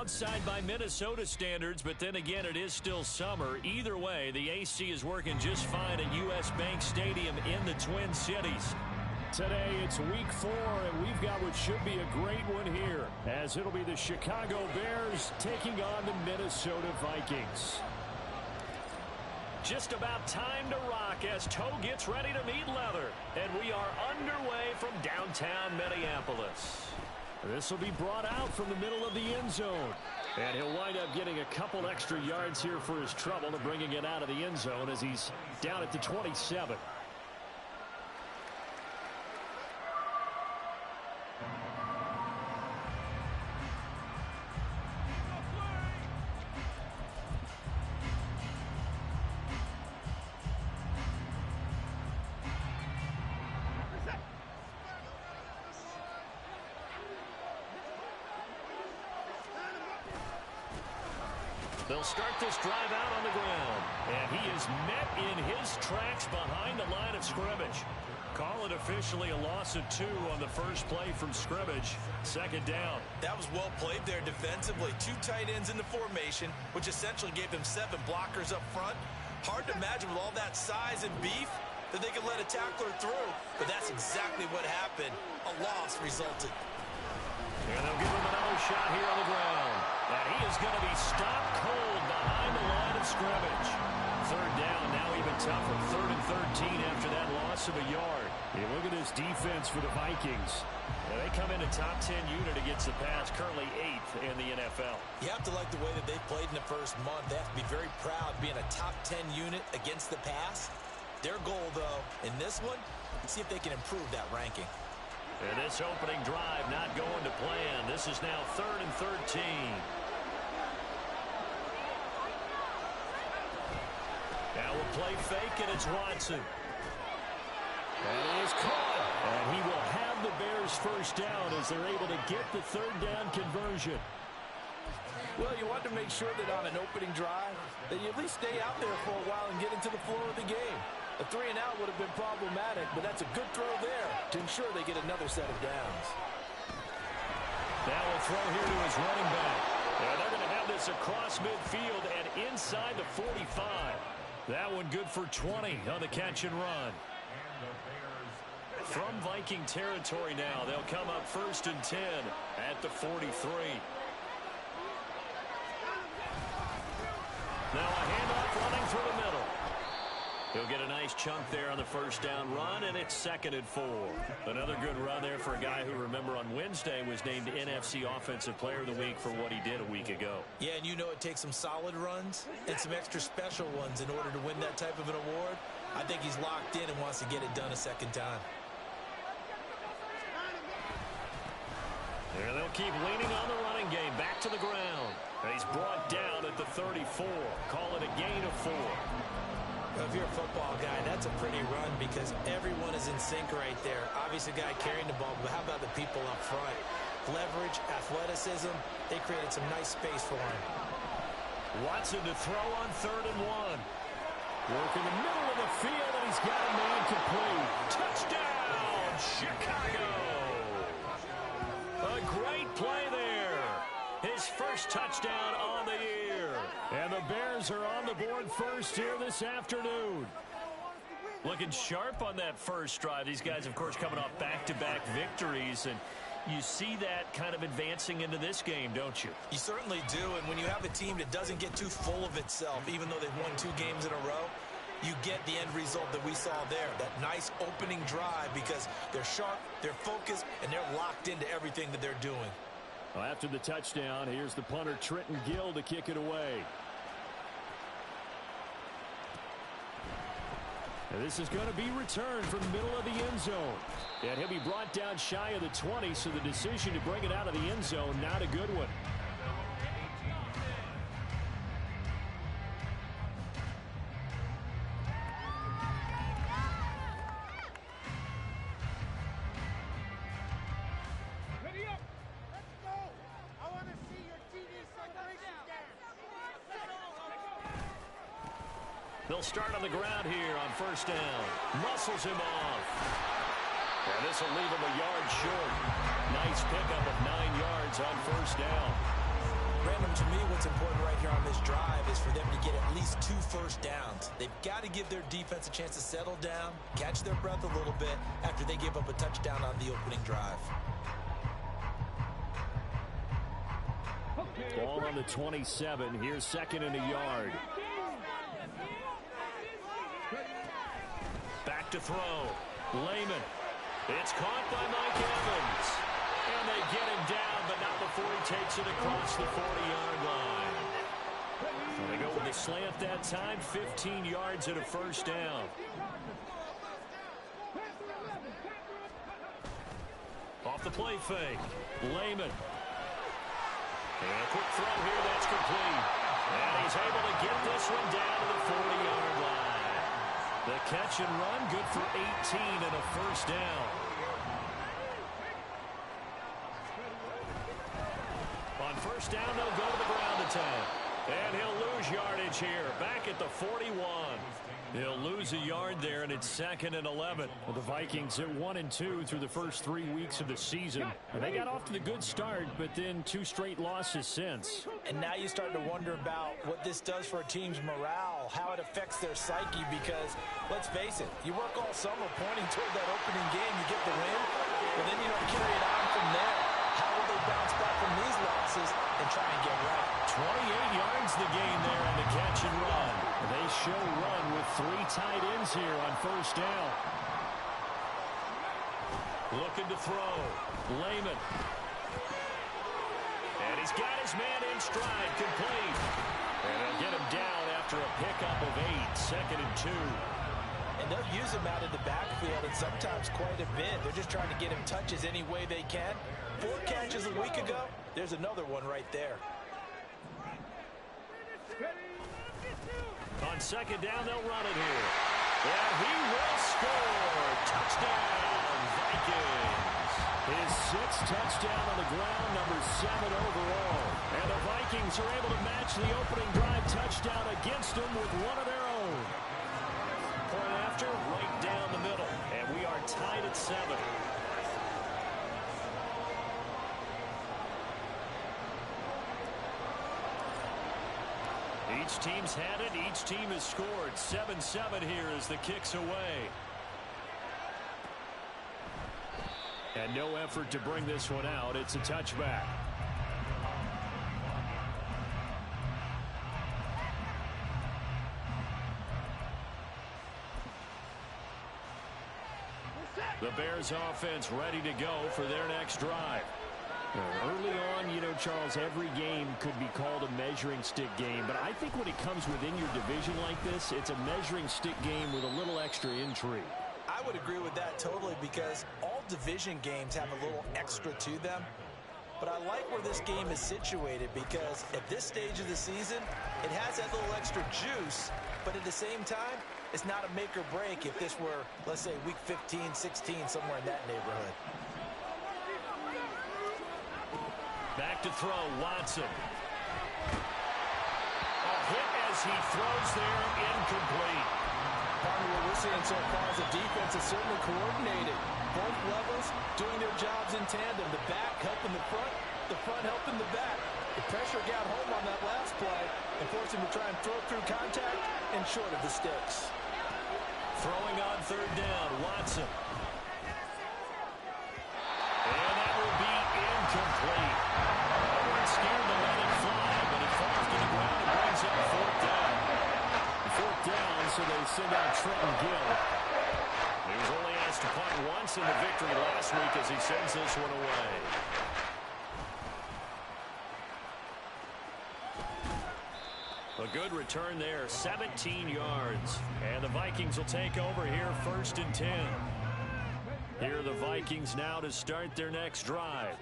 outside by Minnesota standards, but then again, it is still summer. Either way, the AC is working just fine at U.S. Bank Stadium in the Twin Cities. Today, it's week 4, and we've got what should be a great one here, as it'll be the Chicago Bears taking on the Minnesota Vikings. Just about time to rock as Toe gets ready to meet leather. And we are underway from downtown Minneapolis. This will be brought out from the middle of the end zone. And he'll wind up getting a couple extra yards here for his trouble to bringing it out of the end zone as he's down at the 27. They'll start this drive out on the ground. And he is met in his tracks behind the line of scrimmage. Call it officially a loss of 2 on the first play from scrimmage. Second down. That was well played there defensively. 2 tight ends in the formation, which essentially gave them 7 blockers up front. Hard to imagine with all that size and beef that they could let a tackler through. But that's exactly what happened. A loss resulted. And they'll give him another shot here on the ground. And he is going to be stopped cold behind the line of scrimmage. Third down, now even tougher. 3rd and 13 after that loss of a yard. Yeah, look at this defense for the Vikings. Yeah, they come in a top 10 unit against the pass, currently 8th in the NFL. You have to like the way that they played in the first month. They have to be very proud being a top 10 unit against the pass. Their goal, though, in this one, see if they can improve that ranking. And this opening drive not going to plan. This is now 3rd and 13. Now we'll play fake, and it's Watson. And it is caught. And he will have the Bears first down as they're able to get the 3rd down conversion. Well, you want to make sure that on an opening drive that you at least stay out there for a while and get into the flow of the game. A 3-and-out would have been problematic, but that's a good throw there to ensure they get another set of downs. Now we'll throw here to his running back. And they're going to have this across midfield and inside the 45. That one good for 20 on the catch and run. From Viking territory now, they'll come up 1st and 10 at the 43. Now a handoff running through the middle. He'll get a nice chunk there on the first down run, and it's 2nd and 4. Another good run there for a guy who, remember, on Wednesday was named NFC Offensive Player of the Week for what he did a week ago. Yeah, and you know it takes some solid runs and some extra special ones in order to win that type of an award. I think he's locked in and wants to get it done a second time. There they'll keep leaning on the running game. Back to the ground. And he's brought down at the 34. Call it a gain of 4. If you're a football guy, that's a pretty run because everyone is in sync right there. Obviously, the guy carrying the ball, but how about the people up front? Leverage, athleticism, they created some nice space for him. Watson to throw on 3rd and 1. Work in the middle of the field, and he's got a man complete. Touchdown, Chicago! A great play there. His first touchdown on the year. And the Bears are on the board first here this afternoon. Looking sharp on that first drive. These guys, of course, coming off back-to-back victories, and you see that kind of advancing into this game, don't you? You certainly do, and when you have a team that doesn't get too full of itself, even though they've won 2 games in a row, you get the end result that we saw there, that nice opening drive, because they're sharp, they're focused, and they're locked into everything that they're doing. Well, after the touchdown, here's the punter, Trenton Gill, to kick it away. And this is going to be returned from the middle of the end zone. And he'll be brought down shy of the 20, so the decision to bring it out of the end zone, not a good one. They'll start on the ground here on first down. Muscles him off. And this will leave him a yard short. Nice pickup of 9 yards on first down. Ran what's important right here on this drive is for them to get at least 2 first downs. They've got to give their defense a chance to settle down, catch their breath a little bit after they give up a touchdown on the opening drive. Ball on the 27. Here's 2nd and a yard. Back to throw. Lehman. It's caught by Mike Evans. And they get him down, but not before he takes it across the 40-yard line. So they go with the slant that time, 15 yards and a first down. Off the play fake. Lehman. And a quick throw here, that's complete. And he's able to get this one down to the 40-yard line. The catch and run, good for 18 and a first down. On first down, they'll go to the ground attack. And he'll lose yardage here, back at the 41. He'll lose a yard there, and it's 2nd and 11. Well, the Vikings at 1-2 through the first 3 weeks of the season. And they got off to the good start, but then 2 straight losses since. And now you start to wonder about what this does for a team's morale, how it affects their psyche, because, let's face it, you work all summer pointing toward that opening game, you get the win, but then you don't carry it on from there. How will they bounce back from these losses and try and get right? 28 yards the gain there on the catch and run. They show run with 3 tight ends here on first down. Looking to throw. Lehman. And he's got his man in stride, complete. And they'll get him down after a pickup of 8, 2nd and 2. And they'll use him out of the backfield, and sometimes quite a bit. They're just trying to get him touches any way they can. 4 catches a week ago. There's another one right there. On second down, they'll run it here. And he will score. Touchdown, Vikings. His 6th touchdown on the ground, number 7 overall. And the Vikings are able to match the opening drive touchdown against them with one of their own. Point after, right down the middle. And we are tied at 7. Each team's had it. Each team has scored. 7-7 here as the kick's away. And no effort to bring this one out. It's a touchback. The Bears offense ready to go for their next drive. Early on, you know, Charles, every game could be called a measuring stick game. But I think when it comes within your division like this, it's a measuring stick game with a little extra intrigue. I would agree with that totally, because all division games have a little extra to them. But I like where this game is situated, because at this stage of the season, it has that little extra juice. But at the same time, it's not a make or break if this were, let's say, week 15, 16, somewhere in that neighborhood. Back to throw, Watson. A hit as he throws there, incomplete. Partner, what we're seeing so far is the defense is certainly coordinated. Both levels doing their jobs in tandem. The back helping the front helping the back. The pressure got home on that last play and forced him to try and throw through contact and short of the sticks. Throwing on third down, Watson. And that will be incomplete. Scared to let it fly, but it falls to the ground and brings up 4th down. 4th down, so they send out Trenton Gill. He was only asked to punt once in the victory last week as he sends this one away. A good return there, 17 yards. And the Vikings will take over here, 1st and 10. Here are the Vikings now to start their next drive.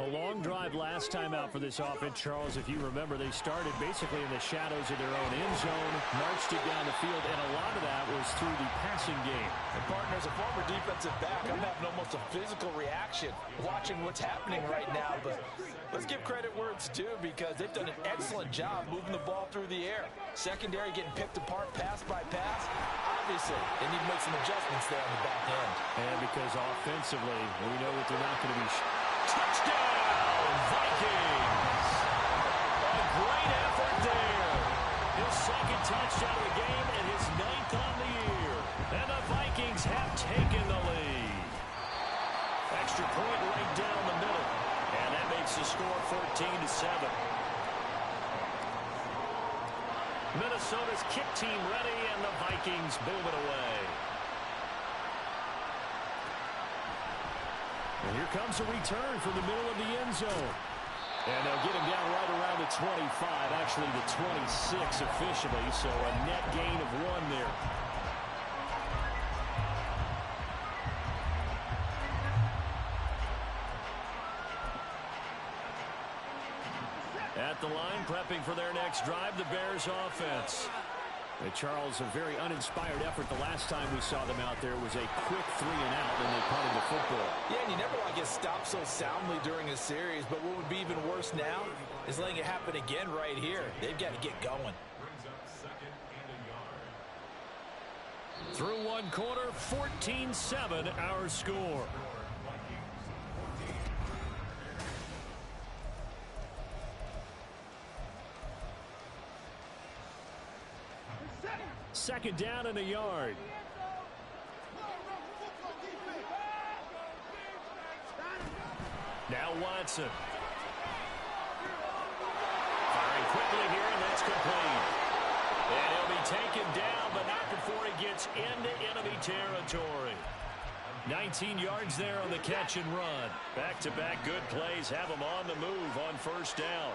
A long drive last time out for this offense, Charles. If you remember, they started basically in the shadows of their own end zone, marched it down the field, and a lot of that was through the passing game. And partners, a former defensive back, I'm having almost a physical reaction watching what's happening right now. But let's give credit where it's due, because they've done an excellent job moving the ball through the air. Secondary getting picked apart pass by pass. Obviously, they need to make some adjustments there on the back end. And because offensively, we know that they're not going to be... Touchdown, Vikings! A great touchdown of the game and his 9th on the year. And the Vikings have taken the lead. Extra point right down the middle. And that makes the score 14-7. Minnesota's kick team ready, and the Vikings boom it away. And here comes a return from the middle of the end zone. And they'll get him down right around the 25, actually the 26 officially, so a net gain of 1 there. At the line, prepping for their next drive, the Bears offense. Charles, a very uninspired effort. The last time we saw them out there was a quick 3-and-out, and they punted the football. Yeah, and you never want to get stopped so soundly during a series, but what would be even worse now is letting it happen again right here. They've got to get going. Through 1 quarter, 14-7 our score. Second down and a yard. Now Watson. Firing quickly here, and that's complete. And he'll be taken down, but not before he gets into enemy territory. 19 yards there on the catch and run. Back-to-back good plays have him on the move on first down.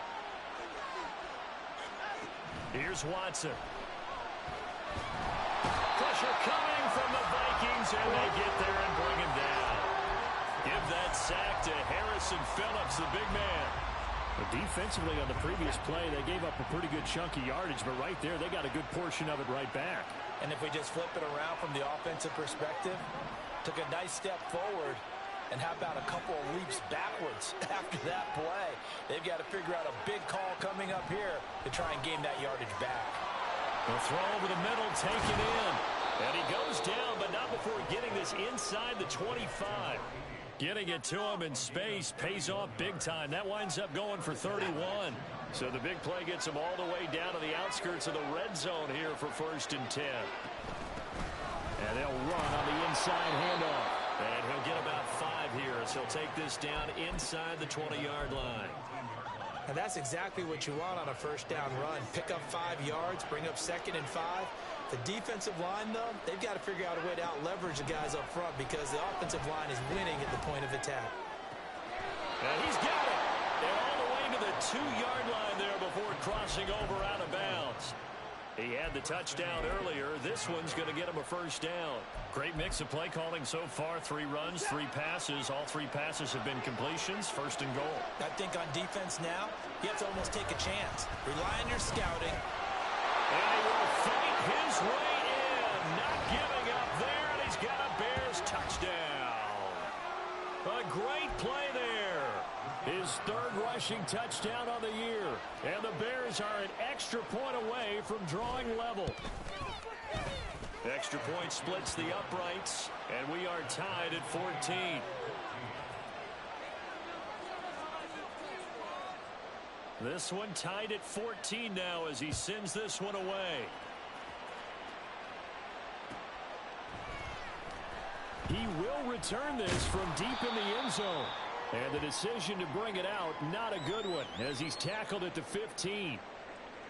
Here's Watson. Pressure coming from the Vikings, and they get there and bring him down. Give that sack to Harrison Phillips, the big man. But defensively on the previous play, they gave up a pretty good chunk of yardage, but right there, they got a good portion of it right back. And if we just flip it around from the offensive perspective, took a nice step forward, and how about a couple of leaps backwards after that play? They've got to figure out a big call coming up here to try and gain that yardage back. The throw over the middle, taken in. And he goes down, but not before getting this inside the 25. Getting it to him in space pays off big time. That winds up going for 31. So the big play gets him all the way down to the outskirts of the red zone here for 1st and 10. And they'll run on the inside handoff. And he'll get about 5 here as he'll take this down inside the 20-yard line. And that's exactly what you want on a first down run. Pick up 5 yards, bring up 2nd and 5. The defensive line, though, they've got to figure out a way to out-leverage the guys up front because the offensive line is winning at the point of attack. And he's got it. And all the way to the 2-yard line there before crossing over out of bounds. He had the touchdown earlier. This one's going to get him a first down. Great mix of play calling so far. 3 runs, 3 passes. All 3 passes have been completions. 1st and goal. I think on defense now, you have to almost take a chance. Rely on your scouting. And he will fight his way in. Not giving up there, and he's got a Bears touchdown. A great play there. His 3rd rushing touchdown on the year. And the Bears are an extra point away from drawing level. Extra point splits the uprights, and we are tied at 14. This one tied at 14 now as he sends this one away. He will return this from deep in the end zone. And the decision to bring it out, not a good one, as he's tackled at the 15.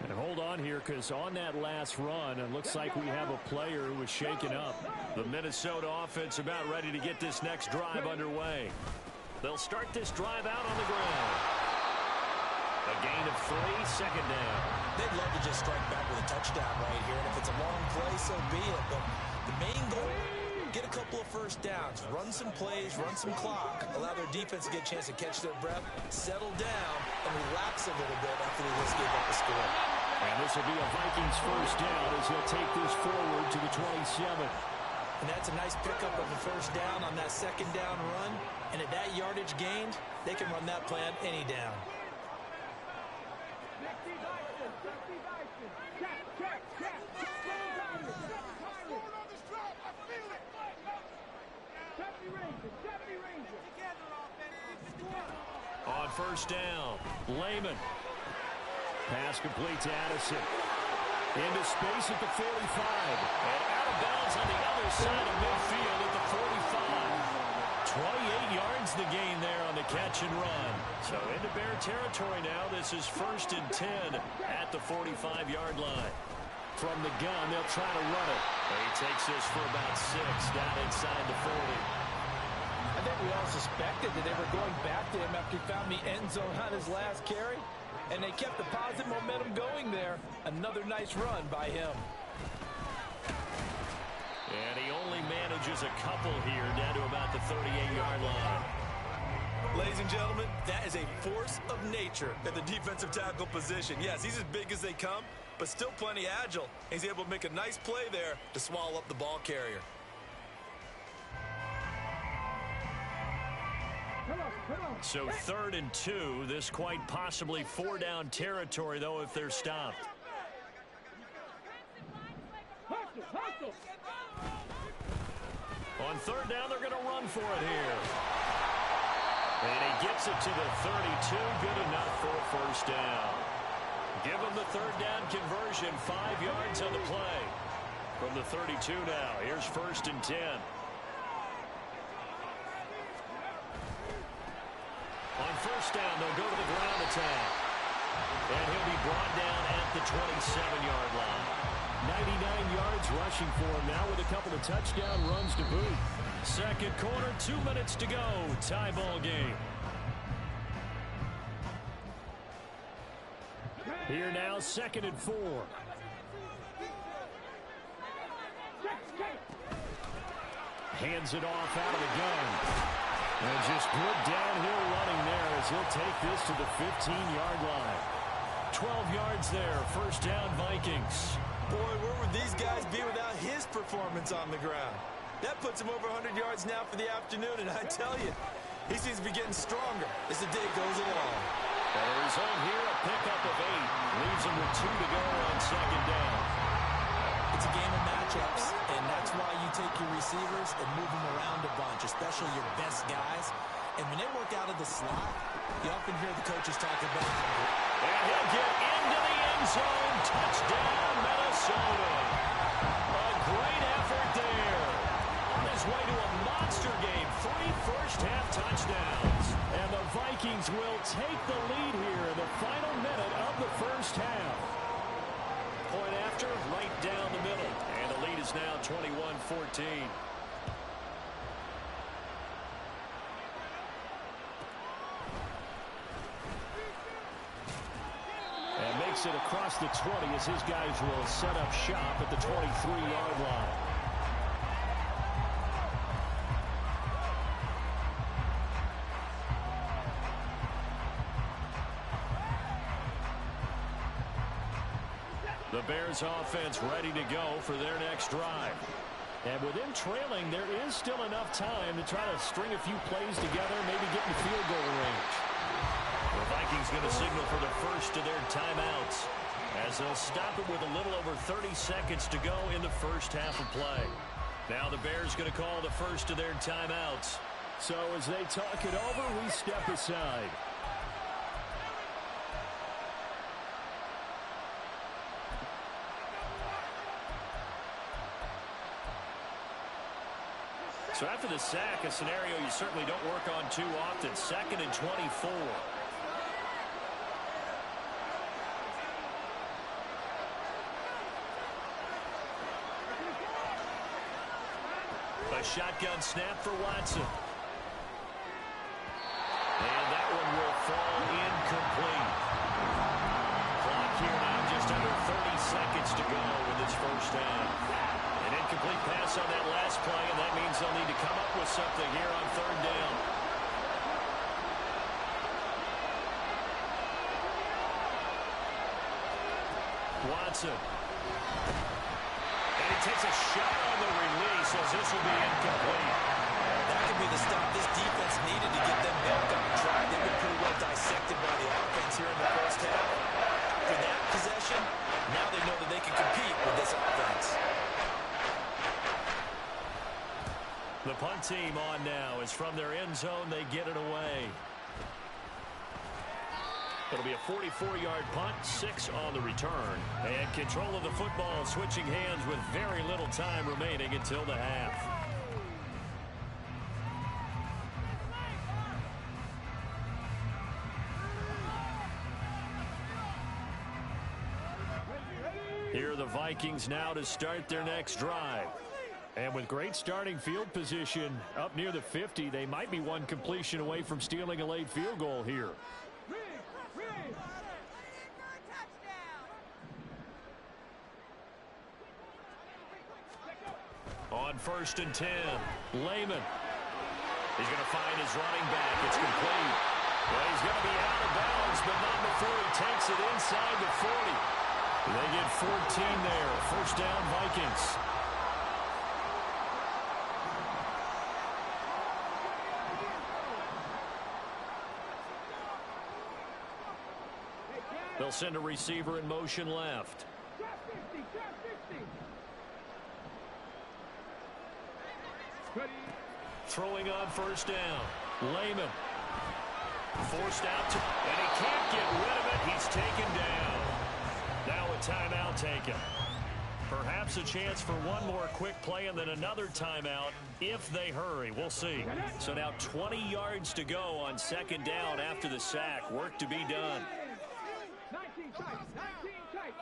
And hold on here, because on that last run, it looks like we have a player who was shaken up. The Minnesota offense about ready to get this next drive underway. They'll start this drive out on the ground. A gain of 3, 2nd down. They'd love to just strike back with a touchdown right here, and if it's a long play, so be it. But the main goal, get a couple of first downs, run some plays, run some clock, allow their defense to get a chance to catch their breath, settle down, and relax a little bit after they just gave up a score. And this will be a Vikings first down as he'll take this forward to the 27. And that's a nice pickup of a first down on that 2nd down run. And at that yardage gained, they can run that play on any down. On first down, Lehman. Pass complete to Addison. Into space at the 45. And out of bounds on the other side of midfield at the 45. 28 yards the gain there on the catch and run. So into Bear territory now. This is 1st and 10 at the 45-yard line. From the gun, they'll try to run it. He takes this for about 6 down inside the 40. I think we all suspected that they were going back to him after he found the end zone on his last carry. And they kept the positive momentum going there. Another nice run by him. And he only manages a couple here down to about the 38-yard line. Ladies and gentlemen, that is a force of nature at the defensive tackle position. Yes, he's as big as they come, but still plenty agile. He's able to make a nice play there to swallow up the ball carrier. So 3rd and 2. This quite possibly 4-down territory, though, if they're stopped. On 3rd down, they're going to run for it here. And he gets it to the 32. Good enough for a 1st down. Give him the 3rd down conversion. 5 yards on the play. From the 32 now. Here's 1st and 10. On 1st down, they'll go to the ground attack. And he'll be brought down at the 27-yard line. 99 yards rushing for him now with a couple of touchdown runs to boot. 2nd quarter, 2 minutes to go. Tie ball game. Here now, 2nd and 4. Hands it off out of the gun. And just good downhill running there as he'll take this to the 15-yard line. 12 yards there, 1st down Vikings. Boy, where would these guys be without his performance on the ground? That puts him over 100 yards now for the afternoon, and I tell you, he seems to be getting stronger as the day goes along. And a result here, a pickup of 8. Leaves him with 2 to go on 2nd down. It's a game of matchups, and that's why you take your receivers and move them around a bunch, especially your best guys. And when they work out of the slot, you often hear the coaches talk about how... And he'll get into the end zone. Touchdown, Minnesota. A great effort there. On his way to a monster game. 3 first-half touchdowns. And the Vikings will take the lead here in the final minute of the 1st half. Point after, right down the middle. And the lead is now 21-14. And makes it across the 20 as his guys will set up shop at the 23-yard line. The Bears offense ready to go for their next drive. And with them trailing, there is still enough time to try to string a few plays together, maybe get in field goal range. The Vikings going to signal for the first of their timeouts as they'll stop it with a little over 30 seconds to go in the first half of play. Now the Bears going to call the first of their timeouts. So as they talk it over, we step aside. So after the sack, a scenario you certainly don't work on too often. 2nd and 24. A shotgun snap for Watson. And that one will fall incomplete. Clock here now, just under 30 seconds to go in this first half. An incomplete pass on that last play, and that means they'll need to come up with something here on 3rd down. Watson. And he takes a shot on the release as this will be incomplete. That could be the stop this defense needed to get them back on track. They've been pretty well dissected by the offense here in the first half. For that possession, now they know that they can compete with this offense. The punt team on now as from their end zone they get it away. It'll be a 44-yard punt, 6 on the return. And control of the football switching hands with very little time remaining until the half. Here are the Vikings now to start their next drive. And with great starting field position up near the 50, they might be one completion away from stealing a late field goal here. On 1st and 10, Lehman. He's going to find his running back. It's complete. Well, he's going to be out of bounds, but not before he takes it inside the 40. They get 14 there. 1st down, Vikings. They'll send a receiver in motion left. Throwing on 1st down. Lehman. Forced out to, and he can't get rid of it. He's taken down. Now a timeout taken. Perhaps a chance for one more quick play and then another timeout if they hurry. We'll see. So now 20 yards to go on 2nd down after the sack. Work to be done. 19 tight. 19 tight.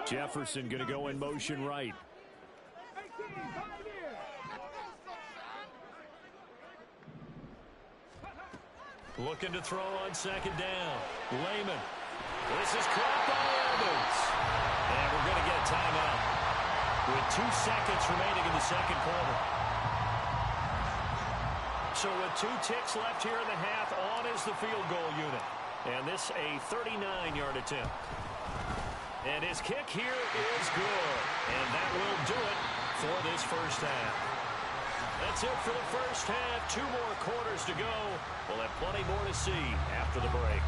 Jefferson going to go in motion right. Looking to throw on 2nd down. Lehman. This is caught by Evans. And we're going to get a timeout with 2 seconds remaining in the 2nd quarter. So with 2 ticks left here in the half, on is the field goal unit. And this a 39-yard attempt. And his kick here is good. And that will do it for this 1st half. That's it for the 1st half. 2 more quarters to go. We'll have plenty more to see after the break.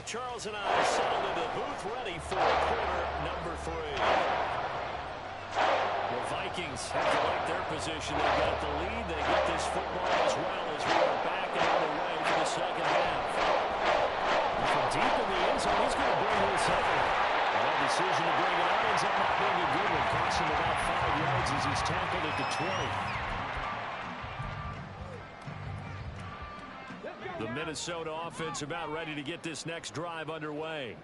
Charles and I settled into the booth ready for quarter number 3. The Vikings have to like their position. They've got the lead. They get this football as well as we are back and on the way for the 2nd half. From deep in the end zone, he's going to bring this up. That decision to bring it out ends up not being a good one. Costs him about 5 yards as he's tackled at the 20. The Minnesota offense about ready to get this next drive underway.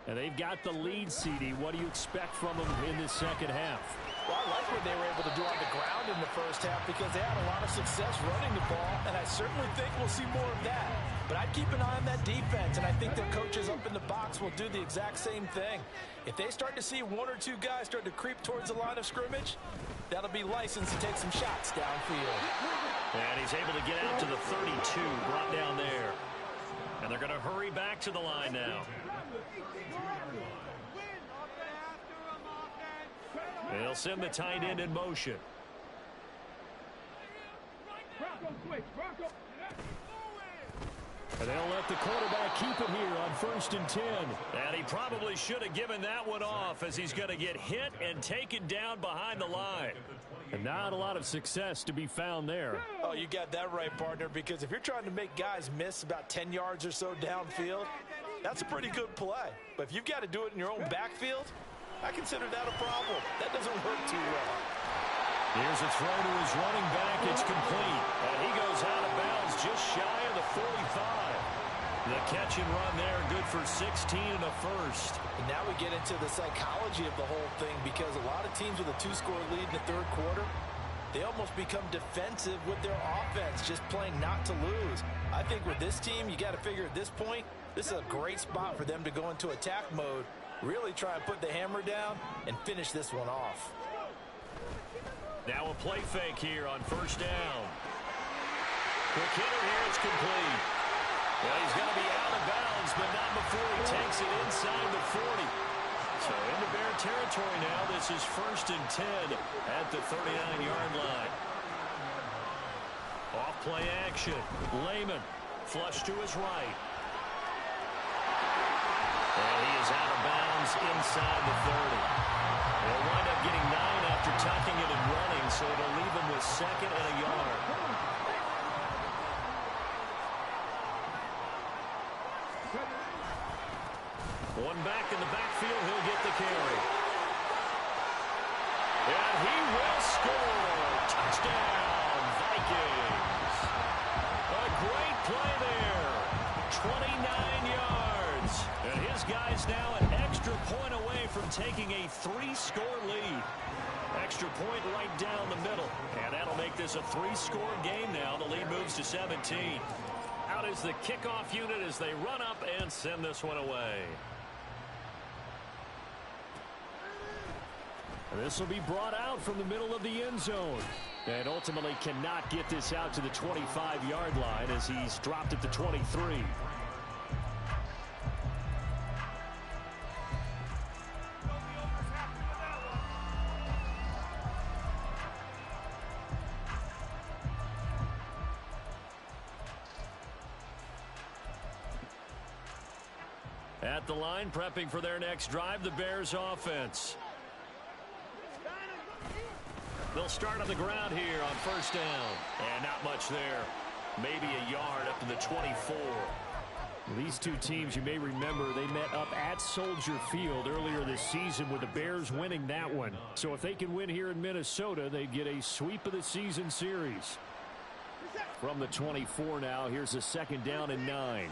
And they've got the lead, CD. What do you expect from them in this 2nd half? Well, I like what they were able to do on the ground in the 1st half because they had a lot of success running the ball, and I certainly think we'll see more of that. But I'd keep an eye on that defense, and I think their coaches up in the box will do the exact same thing. If they start to see 1 or 2 guys start to creep towards the line of scrimmage, that'll be licensed to take some shots downfield. And he's able to get out to the 32, brought down there. And they're going to hurry back to the line now. They'll send the tight end in motion. And they'll let the quarterback keep it here on 1st and 10. And he probably should have given that one off as he's going to get hit and taken down behind the line. And not a lot of success to be found there. Oh, you got that right, partner, because if you're trying to make guys miss about 10 yards or so downfield, that's a pretty good play. But if you've got to do it in your own backfield, I consider that a problem. That doesn't work too well. Here's a throw to his running back. It's complete. And he goes out of bounds just shy of the 45. The catch and run there, good for 16 and a 1st. And now we get into the psychology of the whole thing because a lot of teams with a 2-score lead in the 3rd quarter, they almost become defensive with their offense, just playing not to lose. I think with this team, you got to figure at this point, this is a great spot for them to go into attack mode, really try and put the hammer down and finish this one off. Now a play fake here on 1st down. Quick hitter here, it's complete. Well, he's going to be out of bounds, but not before he takes it inside the 40. So into Bear territory now. This is 1st and 10 at the 39-yard line. Off play action. Lehman Flush to his right. And he is out of bounds inside the 30. They'll wind up getting 9 after tucking it and running, so it'll leave him with 2nd and a yard. One back in the backfield, he'll get the carry. And he will score. Touchdown, Vikings. A great play there. 29 yards. And his guy's now an extra point away from taking a 3-score lead. Extra point right down the middle. And that'll make this a 3-score game now. The lead moves to 17. Out is the kickoff unit as they run up and send this one away. This will be brought out from the middle of the end zone. And ultimately cannot get this out to the 25-yard line as he's dropped at the 23. At the line, prepping for their next drive, the Bears offense. They'll start on the ground here on first down. And not much there. Maybe a yard up to the 24. These two teams, you may remember, they met up at Soldier Field earlier this season with the Bears winning that one. So if they can win here in Minnesota, they get a sweep of the season series. From the 24 now, here's a 2nd down and 9.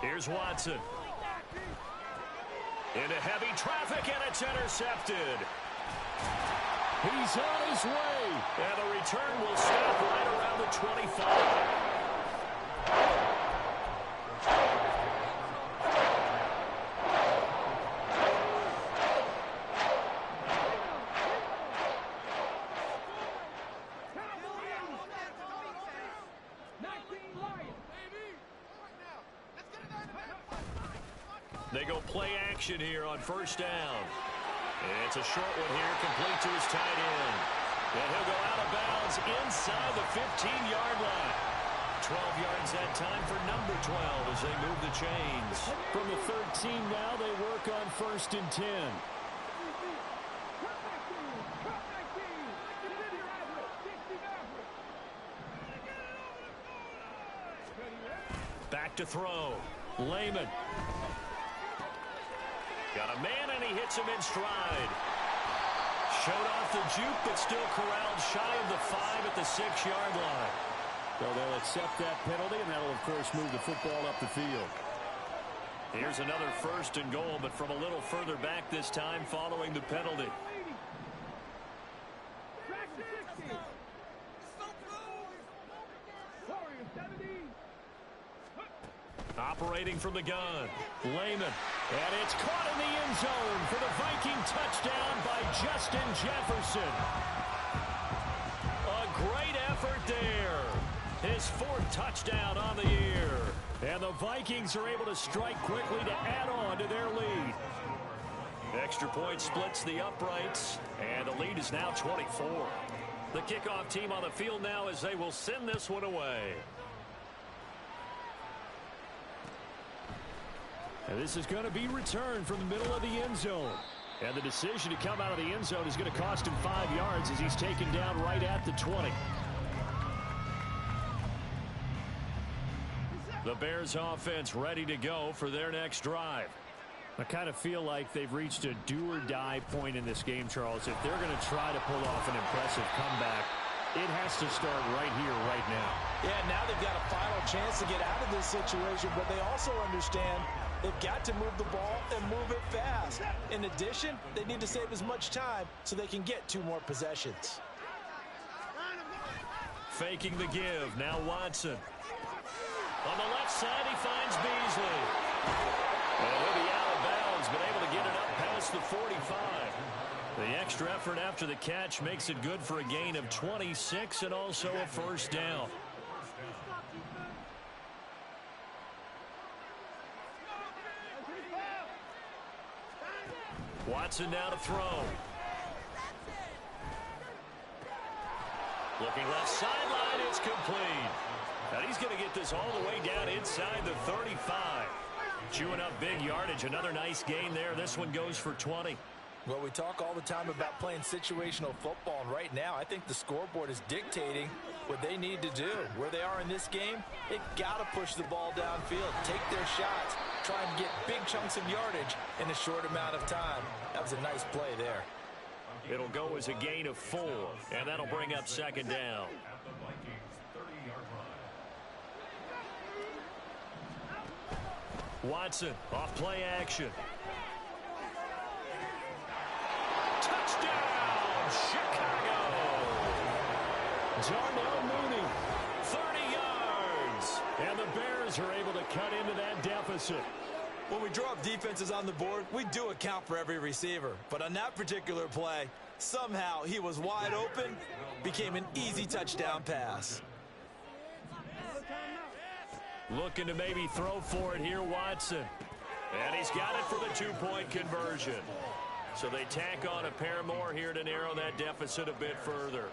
Here's Watson. Into heavy traffic, and it's intercepted. He's on his way. And the return will stop right around the 25. They go play action here on first down. It's a short one here, complete to his tight end. And he'll go out of bounds inside the 15-yard line. 12 yards that time for number 12 as they move the chains. From the 13 now, they work on 1st and 10. Back to throw. Lehman. Got a man, and he hits him in stride. Showed off the juke, but still corralled shy of the 5 at the 6-yard line. So they'll accept that penalty, and that'll, of course, move the football up the field. Here's another 1st and goal, but from a little further back this time following the penalty. Operating from the gun. Lehman. And it's caught in the end zone for the Viking touchdown by Justin Jefferson. A great effort there. His 4th touchdown on the year. And the Vikings are able to strike quickly to add on to their lead. Extra point splits the uprights. And the lead is now 24. The kickoff team on the field now as they will send this one away. And this is going to be returned from the middle of the end zone. And the decision to come out of the end zone is going to cost him 5 yards as he's taken down right at the 20. The Bears offense ready to go for their next drive. I kind of feel like they've reached a do-or-die point in this game, Charles. If they're going to try to pull off an impressive comeback, it has to start right here, right now. Yeah, now they've got a final chance to get out of this situation, but they also understand they've got to move the ball and move it fast. In addition, they need to save as much time so they can get 2 more possessions. Faking the give. Now Watson. On the left side, he finds Beasley. And he'll be out of bounds, but able to get it up past the 45. The extra effort after the catch makes it good for a gain of 26 and also a 1st down. Watson now to throw. Looking left sideline, it's complete. And he's going to get this all the way down inside the 35. Chewing up big yardage. Another nice gain there. This one goes for 20. Well, we talk all the time about playing situational football, and right now I think the scoreboard is dictating what they need to do. Where they are in this game, they got to push the ball downfield, take their shots, try and get big chunks of yardage in a short amount of time. That was a nice play there. It'll go as a gain of 4, and that'll bring up second down. Watson off play action. Touchdown, Chicago! Darnell Mooney. 30 yards. And the Bears are able to cut into that deficit. When we draw up defenses on the board, we do account for every receiver. But on that particular play, somehow he was wide open, became an easy touchdown pass. Looking to maybe throw for it here, Watson. And he's got it for the 2-point conversion. So they tack on a pair more here to narrow that deficit a bit further.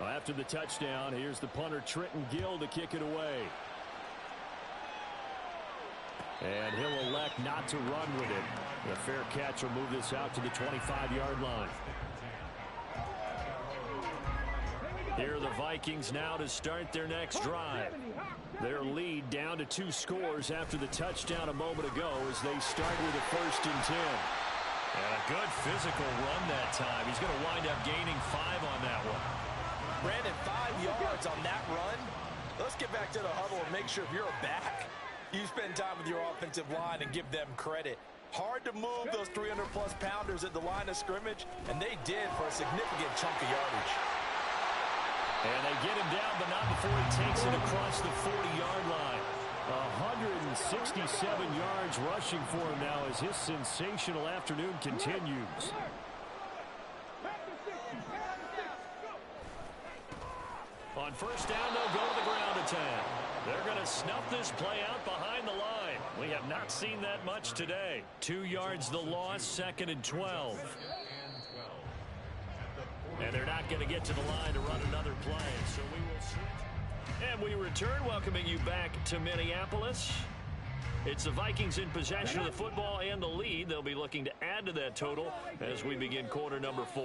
Well, after the touchdown, here's the punter Trenton Gill to kick it away. And he'll elect not to run with it. The fair catch will move this out to the 25-yard line. Here are the Vikings now to start their next drive. Their lead down to 2 scores after the touchdown a moment ago as they start with a 1st and 10. And a good physical run that time. He's going to wind up gaining 5 on that one. Brandon, 5 yards on that run. Let's get back to the huddle and make sure if you're a back, you spend time with your offensive line and give them credit. Hard to move those 300-plus pounders at the line of scrimmage, and they did for a significant chunk of yardage. And they get him down, but not before he takes it across the 40-yard line. 167 yards rushing for him now as his sensational afternoon continues. On 1st down, they'll go to the ground attack. They're going to snuff this play out behind the line. We have not seen that much today. 2 yards the loss, 2nd and 12. And they're not going to get to the line to run another play, so we will switch. And we return, welcoming you back to Minneapolis. It's the Vikings in possession of the football and the lead. They'll be looking to add to that total as we begin quarter number 4.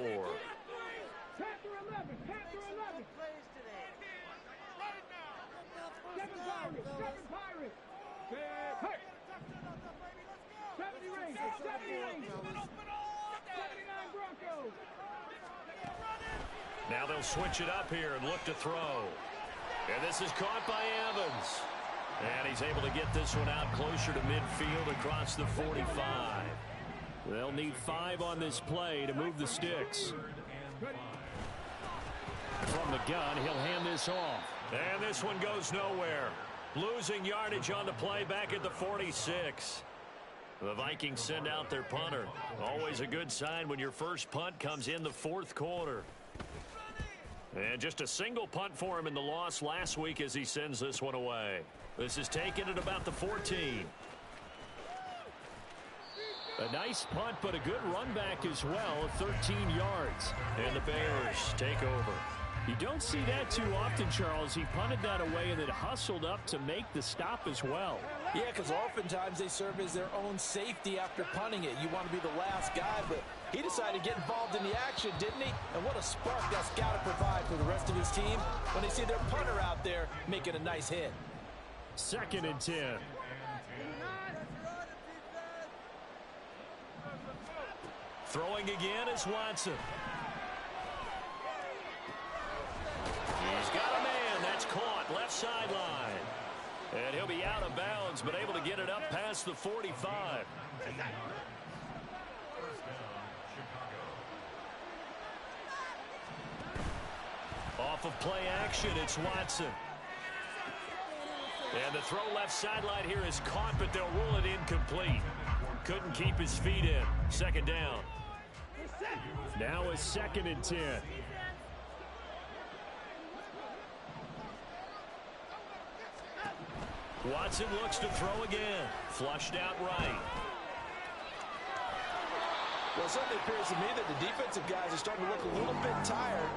Now they'll switch it up here and look to throw. And this is caught by Evans. And he's able to get this one out closer to midfield across the 45. They'll need 5 on this play to move the sticks. From the gun, he'll hand this off. And this one goes nowhere. Losing yardage on the play back at the 46. The Vikings send out their punter. Always a good sign when your first punt comes in the 4th quarter. And just a single punt for him in the loss last week as he sends this one away. This is taken at about the 14. A nice punt, but a good run back as well, 13 yards. And the Bears take over. You don't see that too often, Charles. He punted that away and then hustled up to make the stop as well. Yeah, because oftentimes they serve as their own safety after punting it. You want to be the last guy, but he decided to get involved in the action, didn't he? And what a spark that's got to provide for the rest of his team when they see their punter out there making a nice hit. 2nd and 10. Throwing again is Watson. He's got a man. That's caught. Left sideline. And he'll be out of bounds, but able to get it up past the 45. Off of play action, it's Watson. And the throw left sideline here is caught, but they'll rule it incomplete. Couldn't keep his feet in. 2nd down. Now a 2nd and 10. Watson looks to throw again. Flushed out right. Well, it certainly appears to me that the defensive guys are starting to look a little bit tired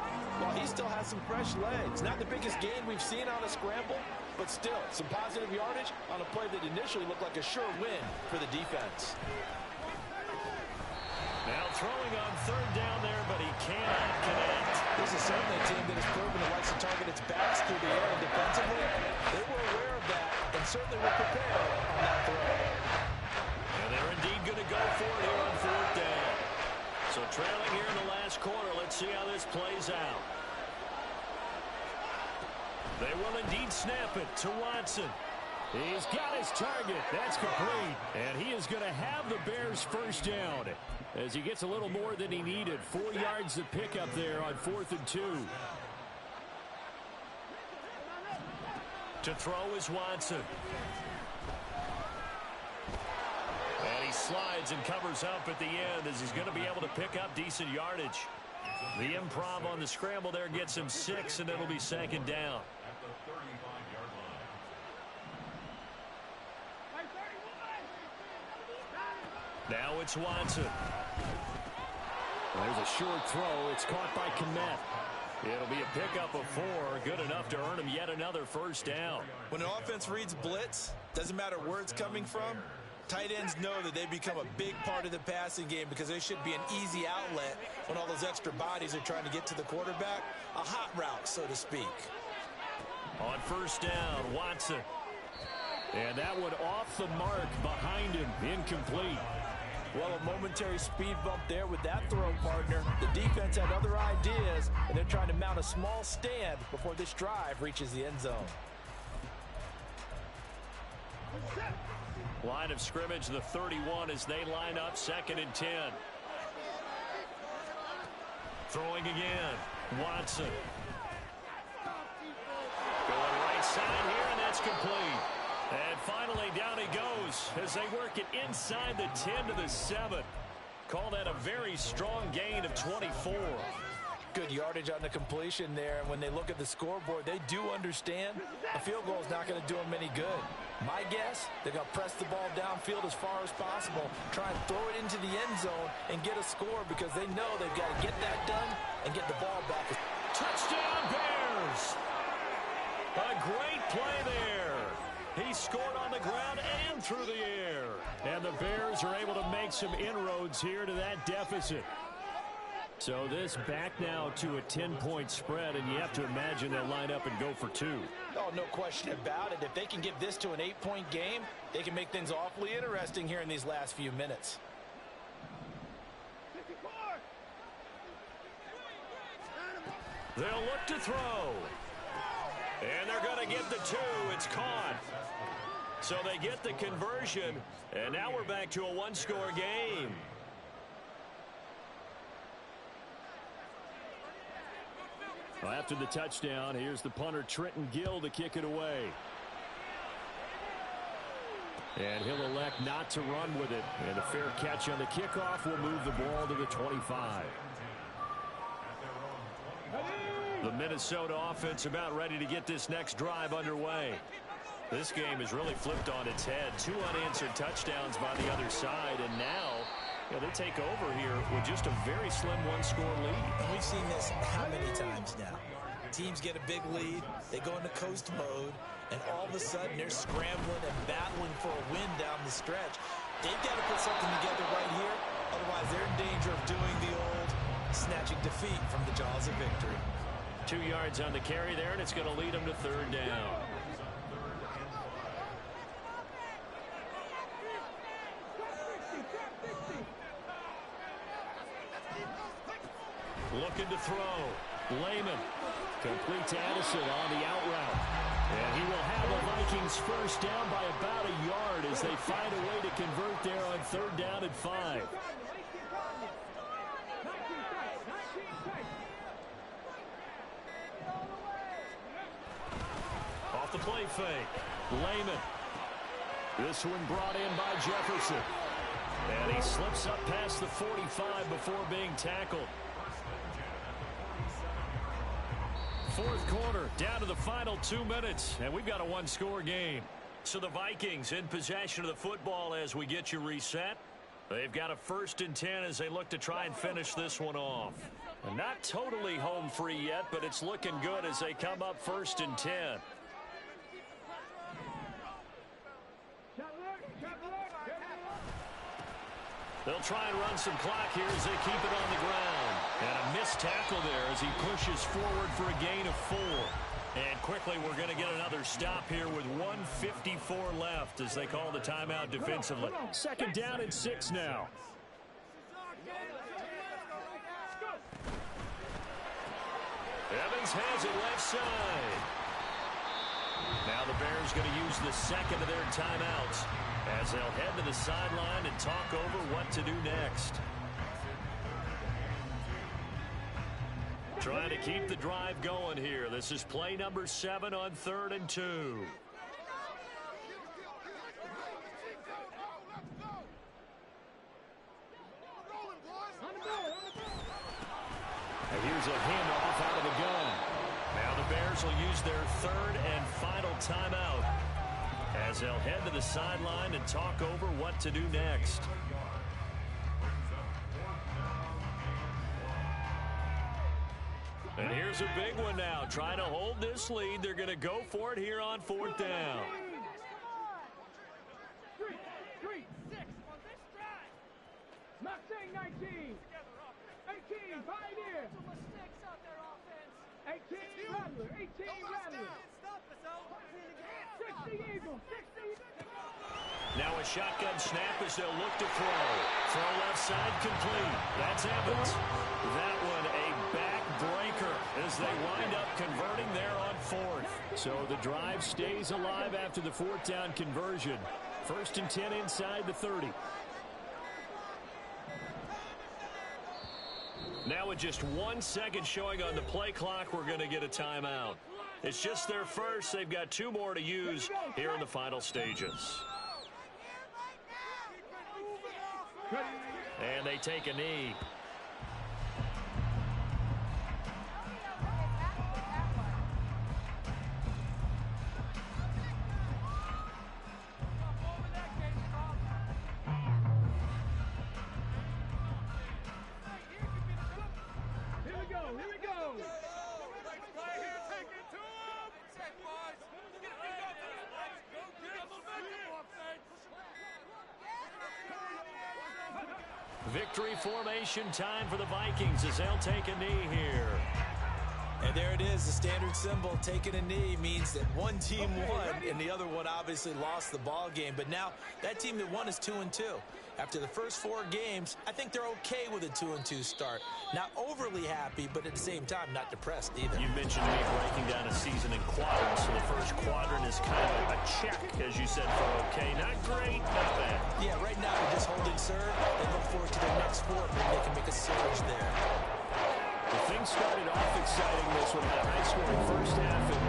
while he still has some fresh legs. Not the biggest gain we've seen on a scramble, but still some positive yardage on a play that initially looked like a sure win for the defense. Now throwing on third down there, but he cannot connect. This is certainly a team that has proven it likes to target its backs through the air, and defensively, they were aware of that and certainly were prepared on that throw. And they're indeed going to go for it here on fourth down. So trailing here in the last quarter, let's see how this plays out. They will indeed snap it to Watson. He's got his target. That's complete. And he is going to have the Bears first down as he gets a little more than he needed. 4 yards to pick up there on 4th and 2. To throw is Watson. And he slides and covers up at the end as he's going to be able to pick up decent yardage. The improv on the scramble there gets him 6, and it'll be second down. Now it's Watson. There's a short throw. It's caught by Kmet. It'll be a pickup of 4, good enough to earn him yet another first down. When an offense reads blitz, doesn't matter where it's coming from, tight ends know that they become a big part of the passing game because they should be an easy outlet when all those extra bodies are trying to get to the quarterback. A hot route, so to speak. On first down, Watson. And that one off the mark behind him. Incomplete. Well, a momentary speed bump there with that throw, partner. The defense had other ideas, and they're trying to mount a small stand before this drive reaches the end zone. Line of scrimmage, the 31 as they line up, 2nd and 10. Throwing again, Watson. Going right side here, and that's complete. And finally, down he goes as they work it inside the 10 to the 7. Call that a very strong gain of 24. Good yardage on the completion there. And when they look at the scoreboard, they do understand a field goal is not going to do them any good. My guess, they're going to press the ball downfield as far as possible, try and throw it into the end zone and get a score because they know they've got to get that done and get the ball back. Touchdown, Bears! A great play there. He scored on the ground and through the air. And the Bears are able to make some inroads here to that deficit. So this back now to a 10-point spread, and you have to imagine they'll line up and go for 2. Oh, no question about it. If they can get this to an 8-point game, they can make things awfully interesting here in these last few minutes. They'll look to throw. And they're going to get the 2. It's caught. So they get the conversion, and now we're back to a one-score game. Well, after the touchdown, here's the punter, Trenton Gill, to kick it away. And he'll elect not to run with it. And a fair catch on the kickoff will move the ball to the 25. The Minnesota offense about ready to get this next drive underway. This game is really flipped on its head. 2 unanswered touchdowns by the other side, and now they take over here with just a very slim one-score lead. And we've seen this how many times now? Teams get a big lead, they go into coast mode, and all of a sudden they're scrambling and battling for a win down the stretch. They've got to put something together right here, otherwise they're in danger of doing the old snatching defeat from the jaws of victory. 2 yards on the carry there, and it's going to lead them to 3rd down. Looking to throw. Lehman. Complete to Addison on the out route. And he will have the Vikings first down by about a yard as they find a way to convert there on 3rd down and 5. Off the play fake. Lehman. This one brought in by Jefferson. And he slips up past the 45 before being tackled. 4th quarter, down to the final 2 minutes, and we've got a one-score game. So the Vikings in possession of the football as we get you reset. They've got a 1st and 10 as they look to try and finish this one off. And not totally home free yet, but it's looking good as they come up 1st and 10. They'll try and run some clock here as they keep it on the ground. And a missed tackle there as he pushes forward for a gain of 4. And quickly we're going to get another stop here with 1:54 left as they call the timeout defensively. 2nd down and 6 now. Evans has it left side. Now the Bears going to use the 2nd of their timeouts as they'll head to the sideline and talk over what to do next. Trying to keep the drive going here. This is play number 7 on 3rd and 2. And here's a handoff out of the gun. Now the Bears will use their 3rd and final timeout as they'll head to the sideline and talk over what to do next. And here's a big one now. Trying to hold this lead. They're going to go for it here on 4th down. 3, 6 on this drive. Mustang 19. 18, Pioneer. 18, Rattler. 18, Rattler. 60, Eagle. 60. Now a shotgun snap as they'll look to throw. Throw left side complete. That's Evans. That one a backbreaker as they wind up converting there on 4th. So the drive stays alive after the 4th down conversion. 1st and 10 inside the 30. Now with just 1 second showing on the play clock, we're going to get a timeout. It's just their first. They've got 2 more to use here in the final stages. And they take a knee. Victory formation time for the Vikings as they'll take a knee here. And there it is, the standard symbol. Taking a knee means that one team won and the other one obviously lost the ball game. But now that team that won is 2-2. After the first 4 games, I think they're okay with a 2-2 start. Not overly happy, but at the same time, not depressed either. You mentioned me breaking down a season in quadrants. So the first quadrant is kind of a check, as you said, for okay. Not great, not bad. Yeah, right now they're just holding serve. They look forward to their next 4. Maybe they can make a surge there. The thing started off exciting this one. A high-scoring first half and